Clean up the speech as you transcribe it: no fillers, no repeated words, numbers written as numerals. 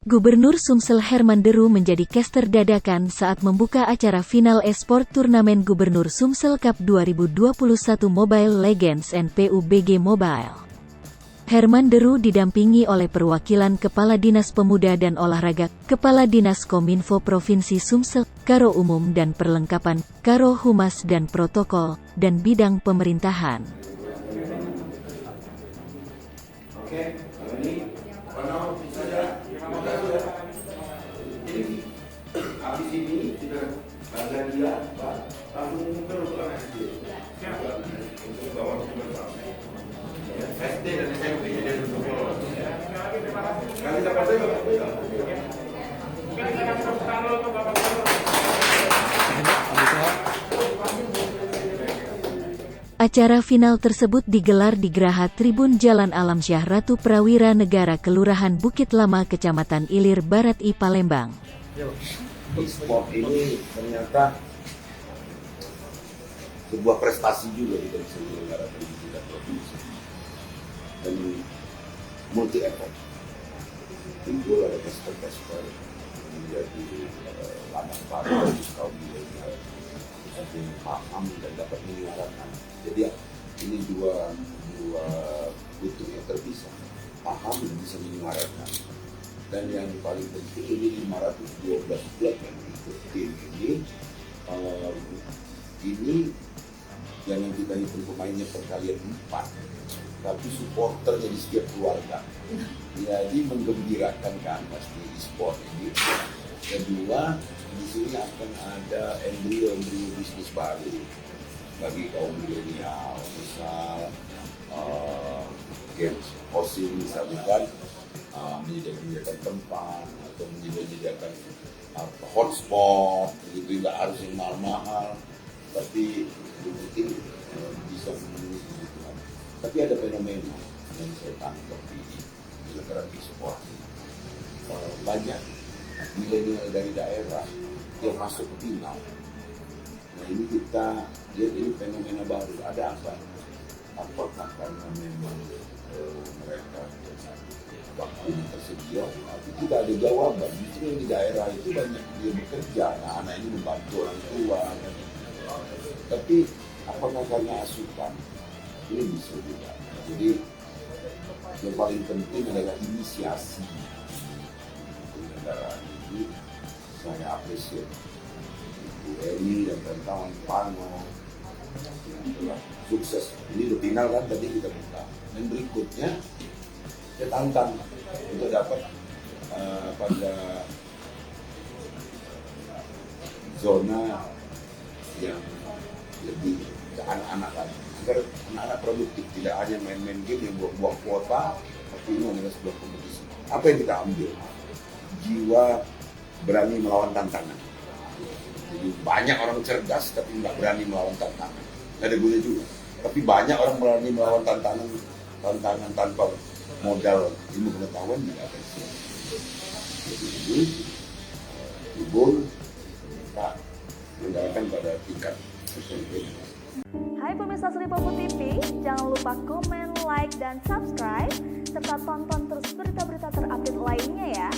Gubernur Sumsel Herman Deru menjadi caster dadakan saat membuka acara final e-sport turnamen Gubernur Sumsel Cup 2021 Mobile Legends and PUBG Mobile. Herman Deru didampingi oleh perwakilan Kepala Dinas Pemuda dan Olahraga, Kepala Dinas Kominfo Provinsi Sumsel, Karo Umum dan Perlengkapan, Karo Humas dan Protokol, dan Bidang Pemerintahan. Habis ini kita ada dia, Pak, langsung terus untuk bawa bersama. SD dan SMP jadi untuk follow. Kali dapat Acara final tersebut digelar di Geraha Tribun Jalan Alamsyah Ratu Prawira Negara Kelurahan Bukit Lama Kecamatan Ilir Barat I Palembang. E-sport ini ternyata sebuah prestasi juga di seluruh negara pendidikan provinsi dan multi effort. Timbul ada caster menjadi ladang baru bagi kaum milenial yang paham dan dapat menyuarakan. Jadi ini dua butuh yang terpisah, paham dan bisa menyuarakan. Dan yang paling penting ini 512 klub yang ikut tim ini jangan kita hitung pemainnya perkalian 4, tapi supporternya di setiap keluarga. Jadi menggembirakan kan pasti e-sport ini. Kedua, di sini akan ada embrio bisnis baru bagi kaum milenial, misal games hosting misalkan. Menyediakan tempat atau menyediakan hotspot, begitu nggak harus yang mahal-mahal, tapi mungkin bisa memenuhi kebutuhan. Tapi ada fenomena yang saya tangkap di negara e-sport. Banyak milenial dari daerah yang masuk ke final. Nah ini kita lihat ini fenomena baru. Ada apa? Apakah karena memang mereka waktu tersedia, tapi kita ada jawaban. Justru yang di daerah itu banyak dia bekerja, anak ini membantu orang tua. Tapi apakah karena asupan? Ini bisa juga. Jadi yang paling penting adalah inisiasi negara ini. Saya apresiasi Bu Eni dan kawan-kawan Pano yang telah sukses. Ini udah final kan tadi kita buka. Dan berikutnya saya tantang untuk dapat pada zona yang lebih ke anak-anak lagi, agar anak-anak produktif, tidak hanya main-main game yang buang-buang kuota, tapi ini adalah sebuah kompetisi. Apa yang kita ambil? Jiwa berani melawan tantangan. Jadi banyak orang cerdas tapi nggak berani melawan tantangan. Nggak ada guna juga. Tapi banyak orang berani melawan tantangan tanpa modal ilmu pengetahuan tidak akan siap. Jadi ini Tribun kita menggunakan pada tingkat SMP. Hai pemirsa Sri Popo TV, jangan lupa komen, like, dan subscribe, serta tonton terus berita-berita terupdate lainnya ya.